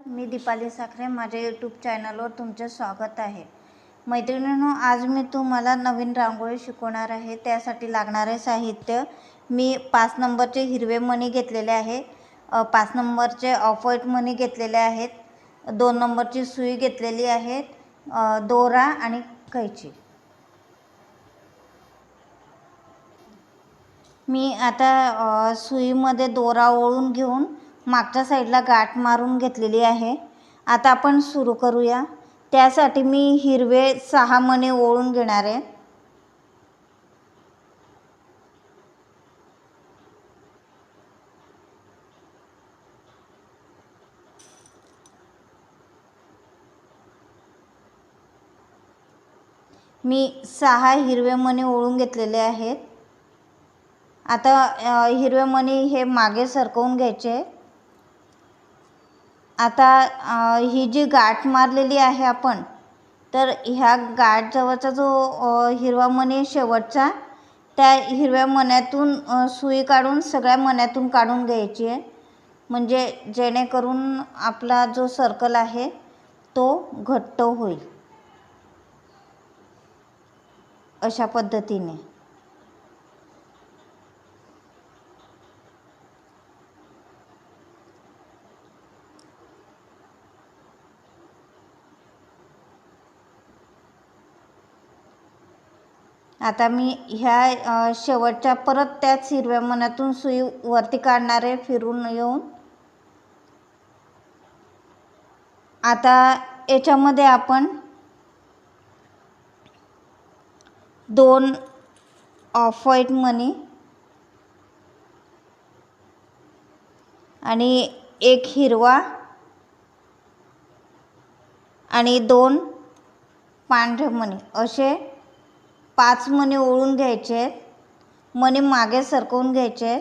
मी दीपाली साखरे, माझ्या यूट्यूब चॅनलवर तुमचे स्वागत आहे. मैत्रिणींनो, आज मी तुम्हाला नवीन रांगोळी शिकवणार आहे. त्यासाठी लागणारे साहित्य मी 5 नंबरचे हिरवे मणी घेतलेले आहे, 5 नंबरचे ऑफ व्हाईट मणी घेतलेले आहेत, 2 नंबरची सुई घेतलेली आहे, दोरा आणि कैची. मी आता सुईमध्ये दोरा ओळून घेऊन मागच्या साईडला गाठ मारून घेतलेली आहे. आता आपण सुरू करूया. त्यासाठी मी हिरवे 6 मणी ओळून घेणार आहे. मी 6 हिरवे मणी ओळून घेतलेले आहेत. आता हिरवे मणी हे मागे सरकवून घ्यायचे. आता ही जी गाठ मारलेली आहे आपण, तर ह्या गाठ जवळचा जो हिरवा मणी शेवटचा, त्या हिरव्या मण्यातून सुई काढून सगळ्या मण्यातून काढून घ्यायची आहे, म्हणजे जेणेकरून आपला जो सर्कल आहे तो घट्ट होईल. अशा पद्धतीने आता मी ह्या शेवटच्या परत त्याच हिरव्या मण्यातून सुई वरती काढणार आहे फिरून येऊन. आता याच्यामध्ये आपण 2 ऑफ व्हाईट मणी आणि 1 हिरवा आणि 2 पांढरे मणी असे 5 मणी ओळून घ्यायचे. मणी मागे सरकवून घ्यायचे.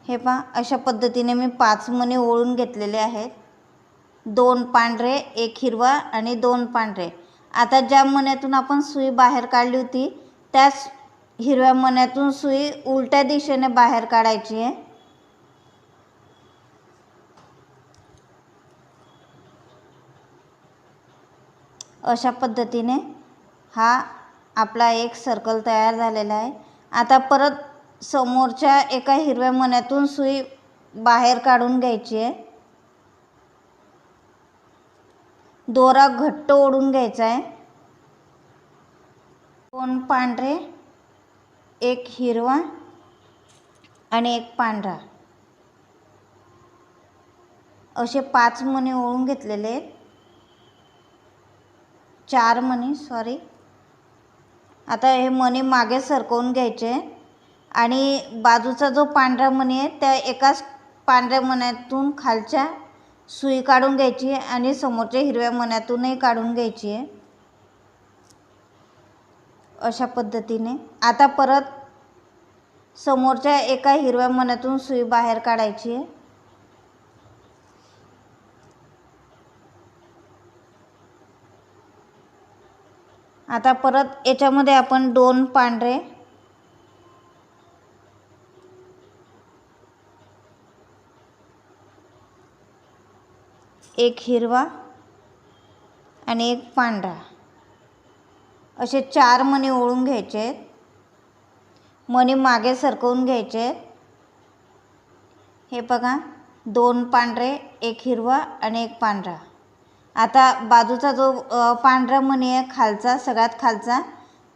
हे पहा, अशा पद्धतीने मी 5 मणी ओळून घेतलेले आहेत. 2 पांढरे, 1 हिरवा आणि 2 पांढरे. आता ज्या मण्यातून आपण सुई बाहेर काढली होती त्याच हिरव्या मण्यातून सुई उलट्या दिशेने बाहेर काढायची आहे. अशा पद्धतीने हा आपला एक सर्कल तयार झालेला आहे. आता परत समोरच्या एका हिरव्या मण्यातून सुई बाहेर काढून घ्यायची आहे. दोरा घट्ट ओढून घ्यायचा आहे. 2 पांढरे, 1 हिरवा आणि 1 पांढरा असे 5 मणी ओळून घेतलेले आहेत. 4 मणी, सॉरी. आता हे मणी मागे सरकवून घ्यायचे आणि बाजूचा जो पांढरा मणी आहे त्या एकाच पांढऱ्या मण्यातून खालच्या सुई काढून घ्यायची आणि समोरच्या हिरव्या मण्यातूनही काढून घ्यायची आहे. अशा पद्धतीने आता परत समोरच्या एका हिरव्या मण्यातून सुई बाहेर काढायची आहे. आता परत याच्यामध्ये आपण 2 पांढरे, 1 हिरवा आणि 1 पांढरा असे 4 मणी ओळून घ्यायचे. मणी मागे सरकवून घ्यायचे. हे बघा, 2 पांढरे, 1 हिरवा आणि 1 पांढरा. आता बाजूचा जो पांढरा मणी आहे खालचा, सगळ्यात खालचा,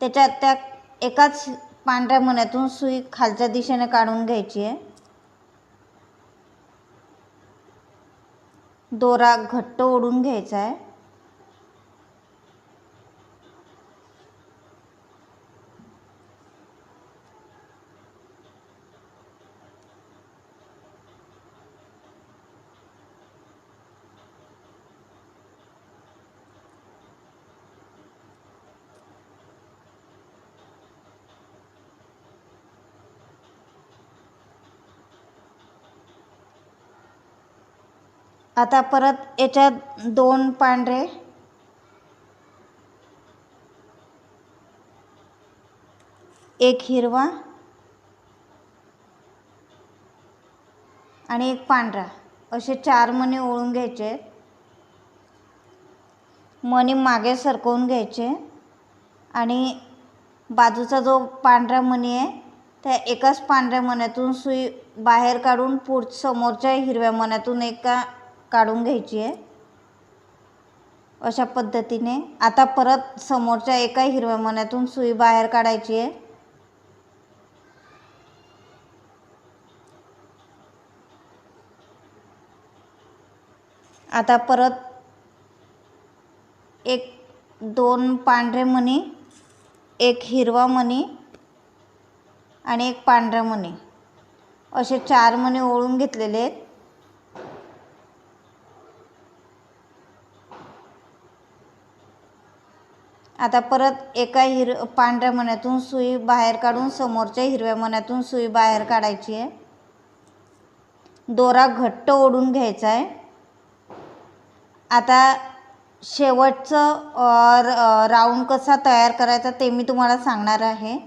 त्याच्यात त्या एकाच पांढऱ्या मण्यातून सुई खालच्या दिशेने काढून घ्यायची आहे. दोरा घट्ट ओढून घ्यायचा आहे. आता परत याच्यात 2 पांढरे, 1 हिरवा आणि एक पांढरा असे 4 मणी ओळून घ्यायचे. मणी मागे सरकवून घ्यायचे आणि बाजूचा जो पांढरा मणी आहे त्या एकाच पांढऱ्या मण्यातून सुई बाहेर काढून समोरच्या हिरव्या मण्यातून एका काढून घ्यायची आहे. अशा पद्धतीने आता परत समोरच्या एका हिरव्या मण्यातून सुई बाहेर काढायची आहे. आता परत 2 पांढरे मणी, एक हिरवा मणी आणि एक पांढरा मणी असे 4 मणी ओळून घेतलेले आहेत. आता परत एका पांढऱ्या मण्यातून सुई बाहेर काढून समोरच्या हिरव्या मण्यातून सुई बाहेर काढायची आहे. दोरा घट्ट ओढून घ्यायचा आहे. आता शेवटचं राऊंड कसा तयार करायचा ते मी तुम्हाला सांगणार आहे.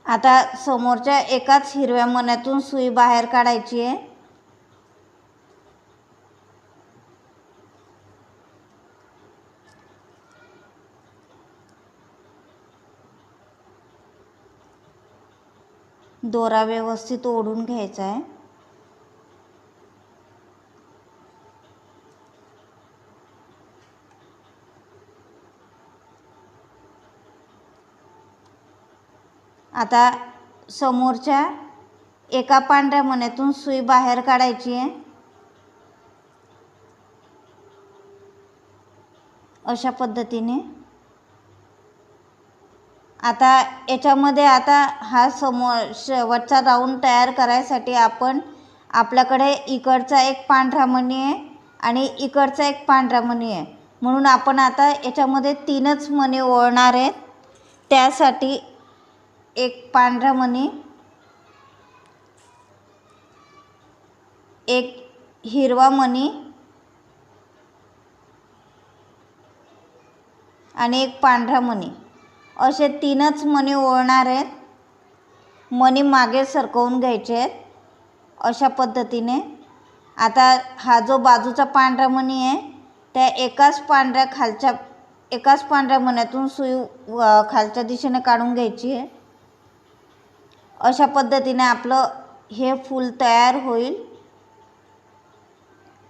आता समोरच्या एकाच हिरव्या मण्यातून सुई बाहेर काढायची आहे. दोरा व्यवस्थित ओढून घ्यायचा आहे. आता समोरच्या एका पांढऱ्या मण्यातून सुई बाहेर काढायची आहे. अशा पद्धतीने आता याच्यामध्ये आता हा शेवटचा राऊंड तयार करायसाठी आपल्याकडे इकडचा एक पांढरा मणी आहे आणि इकडचा एक पांढरा मणी आहे, म्हणून आपण आता याच्यामध्ये 3च मणी ओळणार आहेत. त्यासाठी एक पांढरा मणी, एक हिरवा मणी आणि एक पांढरा मणी असे 3च मणी ओळणार आहेत. मणी मागे सरकवून घ्यायचे आहेत. अशा पद्धतीने आता हा जो बाजूचा पांढरा मणी आहे त्या एकाच पांढऱ्या मण्यातून सुई खालच्या दिशेने काढून घ्यायची आहे. अशा पद्धतीने आपलं हे फूल तयार होईल.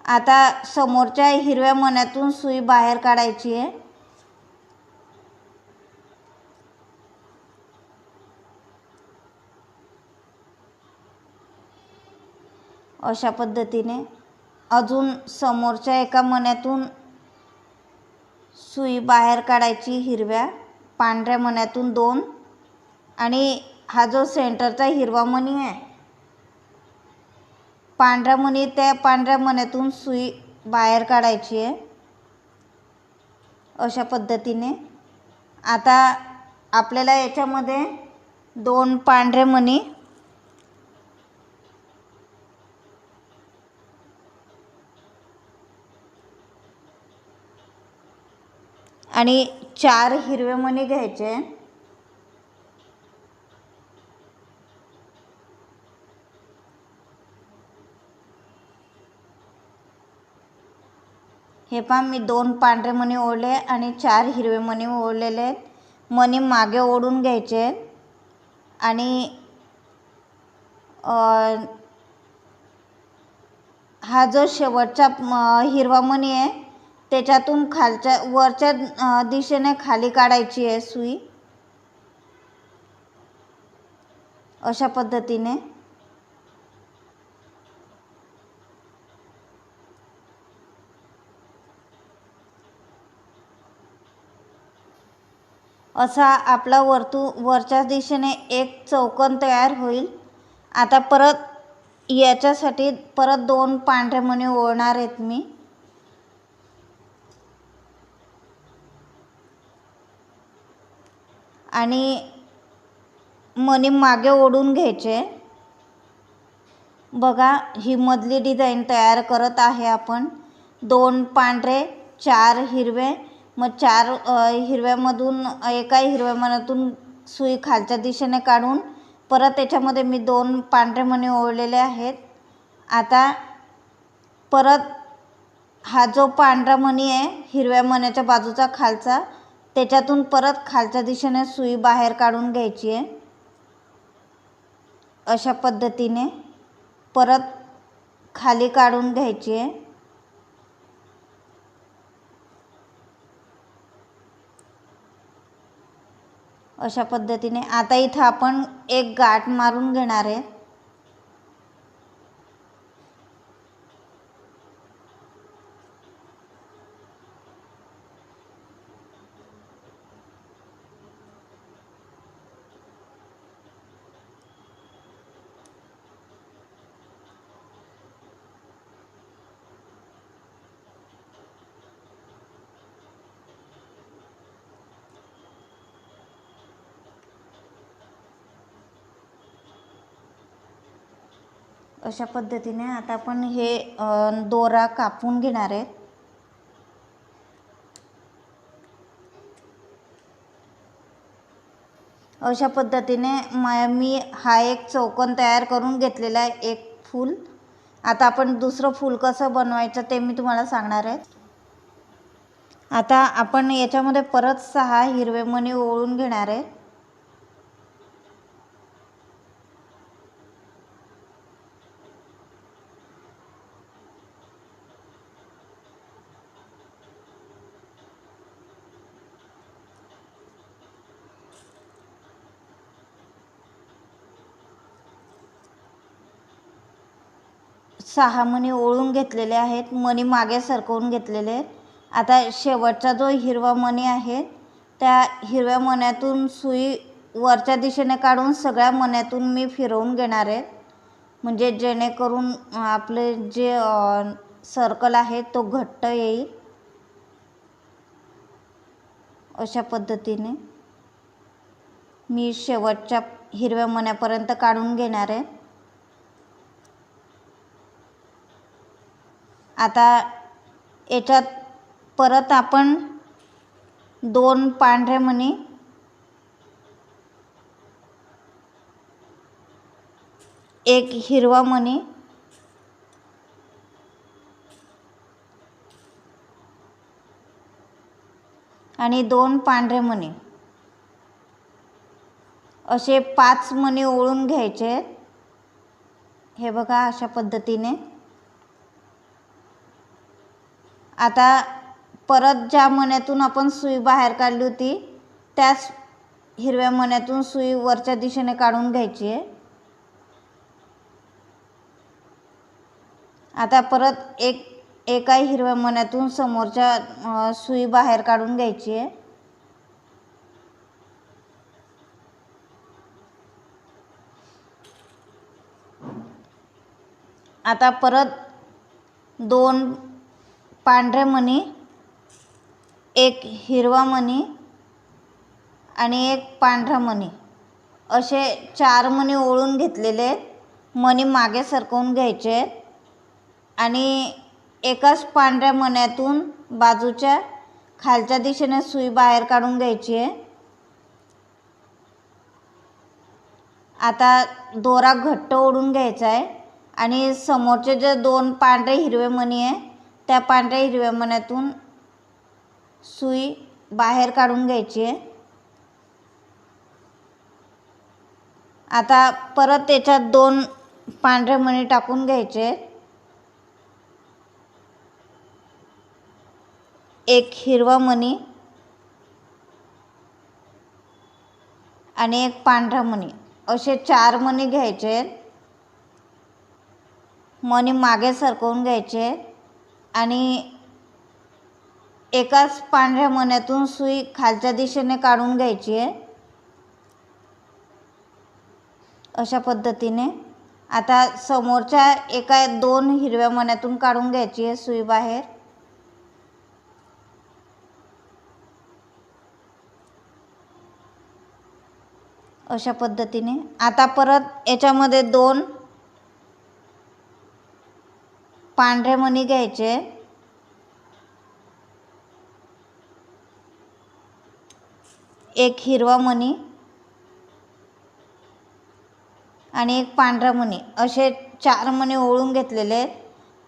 आता समोरच्या हिरव्या मण्यातून सुई बाहेर काढायची आहे. अशा पद्धतीने अजून समोरच्या एका मण्यातून सुई बाहेर काढायची हिरव्या, पांढऱ्या मण्यातून 2 आणि हा जो सेंटरचा हिरवा मणी आहे पांढरा मणी त्या पांढऱ्या मण्यातून सुई बाहेर काढायची आहे. अशा पद्धतीने आता आपल्याला याच्यामध्ये 2 पांढरे मणी आणि 4 हिरवे मणी घ्यायचे. हे पहा मी 2 पांढरे मणी ओढले आणि 4 हिरवे मणी ओढलेले आहेत. मणी मागे ओढून घ्यायचे आणि हा जो शेवटचा हिरवा मणी आहे त्याच्यातून वरच्या दिशेने खाली काढायची आहे सुई. अशा पद्धतीने असा आपला वरच्या दिशेने एक चौकोन तयार होईल. आता परत याच्यासाठी 2 पांढरे मणी ओढणार आहेत मी. आणि मणी मागे ओढून घ्यायचे. बघा ही मधली डिझाईन तयार करत आहे आपण. 2 पांढरे 4 हिरवे, मग 4 हिरव्यामधून एका हिरव्या मण्यातून सुई खालच्या दिशेने काढून परत त्याच्यामध्ये मी 2 पांढरे मणी ओढलेले आहेत. आता परत हा जो पांढरा मणी आहे हिरव्या मण्याच्या बाजूचा खालचा, त्याच्यातून परत खालच्या दिशेने सुई बाहेर काढून घ्यायची आहे. अशा पद्धतीने परत खाली काढून घ्यायची आहे. अशा पद्धतीने आता इथं आपण एक गाठ मारून घेणार आहे. अशा पद्धतीने आता आपण हे दोरा कापून घेणार आहे. अशा पद्धतीने मी हा एक चौकोन तयार करून घेतलेला आहे, एक फूल. आता आपण दुसरं फूल कसं बनवायचं ते मी तुम्हाला सांगणार आहे. आता आपण याच्यामध्ये परत 6 हिरवे मणी ओढून घेणार आहे. सहा मणी ओढून घेतलेले आहेत, मणी मागे सरकवून घेतलेले आहेत. आता शेवटचा जो हिरवा मणी आहे त्या हिरव्या मण्यातून सुई वरच्या दिशेने काढून सगळ्या मण्यातून मी फिरवून घेणार आहे, म्हणजे जेणेकरून आपले जे सर्कल आहे तो घट्ट येईल. अशा पद्धतीने मी शेवटच्या हिरव्या मण्यापर्यंत काढून घेणार आहे. आता याच्यात परत आपण 2 पांढरे मणी, एक हिरवा मणी आणि 2 पांढरे मणी असे 5 मणी ओढून घ्यायचे. हे बघा अशा पद्धतीने. आता परत ज्या मण्यातून आपण सुई बाहेर काढली होती त्याच हिरव्या मण्यातून सुई वरच्या दिशेने काढून घ्यायची आहे. आता परत एका हिरव्या मण्यातून समोरच्या सुई बाहेर काढून घ्यायची आहे. आता परत 2 पांढरे मणी, एक हिरवा मणी आणि एक पांढरा मणी असे 4 मणी ओढून घेतलेले आहेत. मणी मागे सरकवून घ्यायचे आहेत आणि एकाच पांढऱ्या मण्यातून बाजूच्या खालच्या दिशेने सुई बाहेर काढून घ्यायची आहे. आता दोरा घट्ट ओढून घ्यायचा आहे आणि समोरचे जे 2 पांढरे हिरवे मणी आहे त्या पांढऱ्या हिरव्या मण्यातून सुई बाहेर काढून घ्यायची आहे. आता परत त्याच्यात 2 पांढरे मणी टाकून घ्यायचे. एक हिरवा मणी आणि एक पांढरा मणी असे 4 मणी घ्यायचे. मणी मागे सरकवून घ्यायचे आणि एकाच पांढऱ्या मण्यातून सुई खालच्या दिशेने काढून घ्यायची आहे. अशा पद्धतीने आता समोरच्या एका 2 हिरव्या मण्यातून काढून घ्यायची आहे सुई बाहेर. अशा पद्धतीने आता परत याच्यामध्ये 2 पांढरे मणी घ्यायचे, एक हिरवा मणी आणि एक पांढरा मणी असे 4 मणी ओळून घेतलेले आहेत.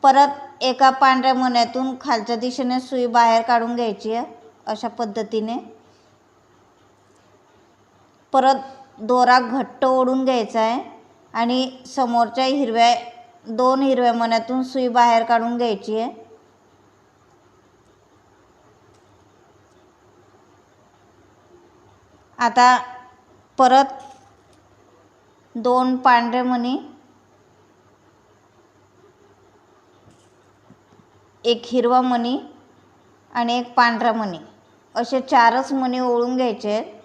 परत एका पांढऱ्या मण्यातून खालच्या दिशेने सुई बाहेर काढून घ्यायची आहे अशा पद्धतीने. परत दोरा घट्ट ओढून घ्यायचा आहे आणि समोरच्या 2 हिरव्या मण्यातून सुई बाहेर काढून घ्यायची आहे. आता परत 2 पांढरे मणी, एक हिरवा मणी आणि एक पांढरा मणी असे 4च मणी ओळून घ्यायचे आहेत.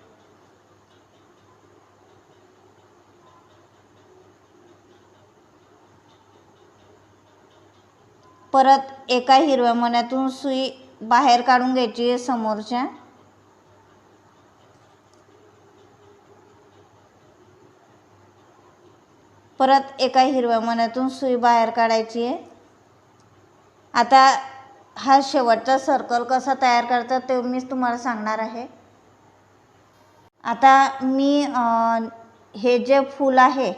परत एका हिरव्या मण्यातून सुई बाहेर काढून घ्यायची आहे समोरच्या. परत एका हिरव्या मण्यातून सुई बाहेर काढायची आहे. आता हा शेवटचा सर्कल कसा तयार करतात ते मी तुम्हाला सांगणार आहे. आता मी हे जे फूल आहे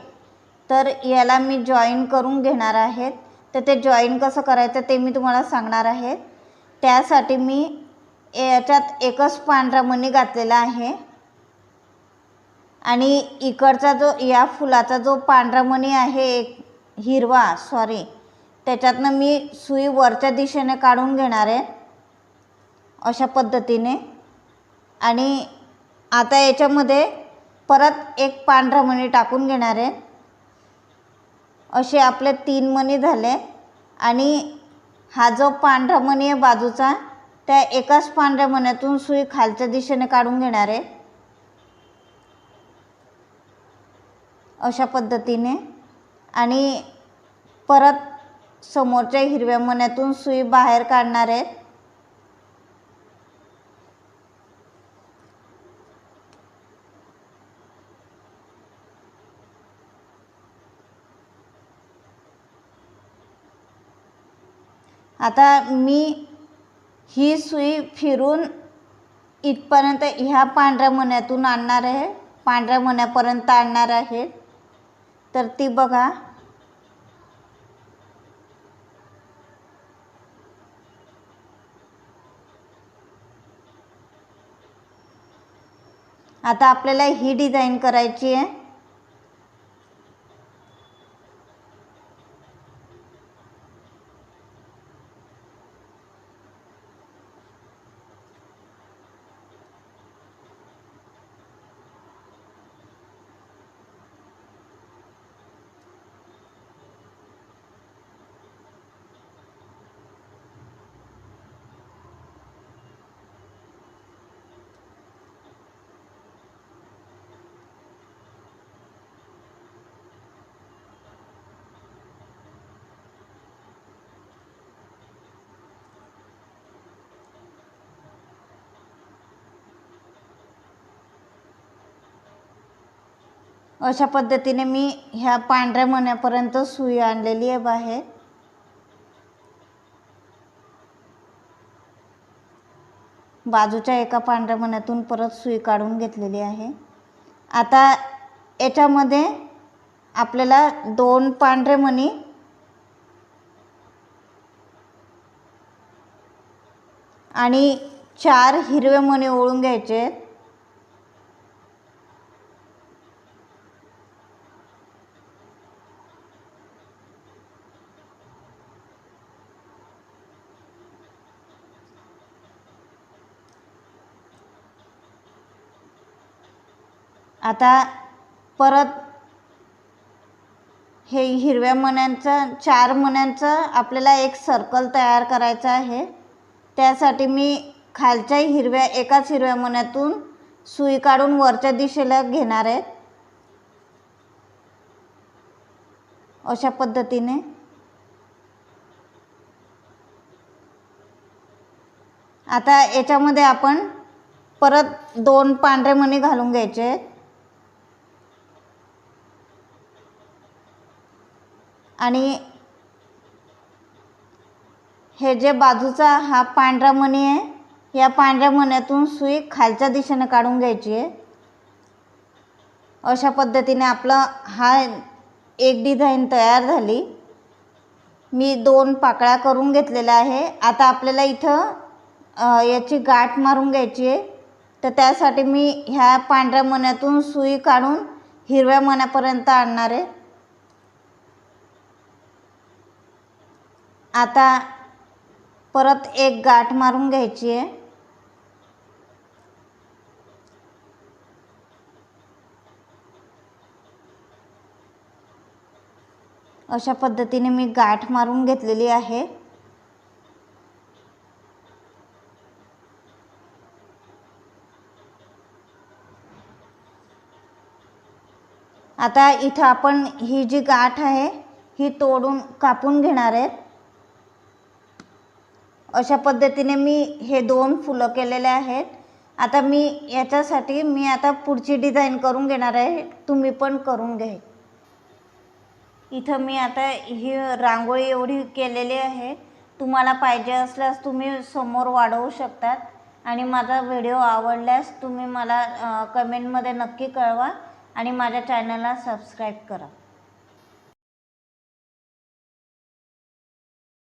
तर याला मी जॉईन करून घेणार आहे. तर ते जॉईन कसं करायचं ते मी तुम्हाला सांगणार आहे. त्यासाठी मी याच्यात एकच पांढरा मणी घातलेला आहे आणि इकडचा जो या फुलाचा जो पांढरा मणी आहे एक हिरवा त्याच्यातनं मी सुई वरच्या दिशेने काढून घेणार आहे अशा पद्धतीने. आणि आता याच्यामध्ये परत एक पांढरा मणी टाकून घेणार आहे. असे आपले 3 मणी झाले आणि हा जो पांढरा मणी आहे बाजूचा त्या एकाच पांढऱ्या मण्यातून सुई खालच्या दिशेने काढून घेणार आहे अशा पद्धतीने. आणि परत समोरच्या हिरव्या मण्यातून सुई बाहेर काढणार आहे. आता मी ही सुई फिरून इथपर्यंत ह्या पांढऱ्या मण्यातून आणणार आहे, पांढऱ्या मण्यापर्यंत आणणार आहे. तर ती बघा. आता आपल्याला ही डिझाईन करायची आहे. अशा पद्धतीने मी ह्या पांढऱ्या मण्यापर्यंत सुई आणलेली आहे बाहेर. बाजूच्या एका पांढऱ्या मण्यातून परत सुई काढून घेतलेली आहे. आता याच्यामध्ये आपल्याला 2 पांढरे मणी आणि 4 हिरवे मणी ओळून घ्यायचे आहेत. आता परत हे हिरव्या मण्यांचा 4 मण्यांचा आपल्याला एक सर्कल तयार करायचा आहे. त्यासाठी मी खालच्या एकाच हिरव्या मण्यातून सुई काढून वरच्या दिशेला घेणार आहे अशा पद्धतीने. आता याच्यामध्ये आपण परत 2 पांढरे मणी घालून घ्यायचे आहेत आणि हे जे बाजूचा हा पांढरा मणी आहे या पांढऱ्या मण्यातून सुई खालच्या दिशेने काढून घ्यायची आहे अशा पद्धतीने. आपला हा एक डिझाईन तयार झाली। मी 2 पाकळ्या करून घेतलेल्या आहे। आता आपल्याला इथं याची गाठ मारून घ्यायची आहे। तर त्यासाठी मी ह्या पांढऱ्या मण्यातून सुई काढून हिरव्या मण्यापर्यंत आणणार आहे। आता परत एक गाठ मारून घ्यायची आहे। अशा पद्धतीने मी गाठ मारून घेतलेली आहे। आता इथं आपण ही जी गाठ आहे ही तोडून कापून घेणार आहेत। अशा पद्धतीने मी हे 2 फुलं केलेले आहेत। आता मी याच्यासाठी आता पुढची डिझाईन करून घेणार आहे। तुम्ही पण करून घ्या। इथं मी आता ही रांगोळी एवढी केलेली आहे। तुम्हाला पाहिजे असल्यास तुम्ही समोर वाढवू शकतात। आणि माझा व्हिडिओ आवडल्यास तुम्ही मला कमेंटमध्ये नक्की कळवा आणि माझ्या चॅनलला सबस्क्राईब करा।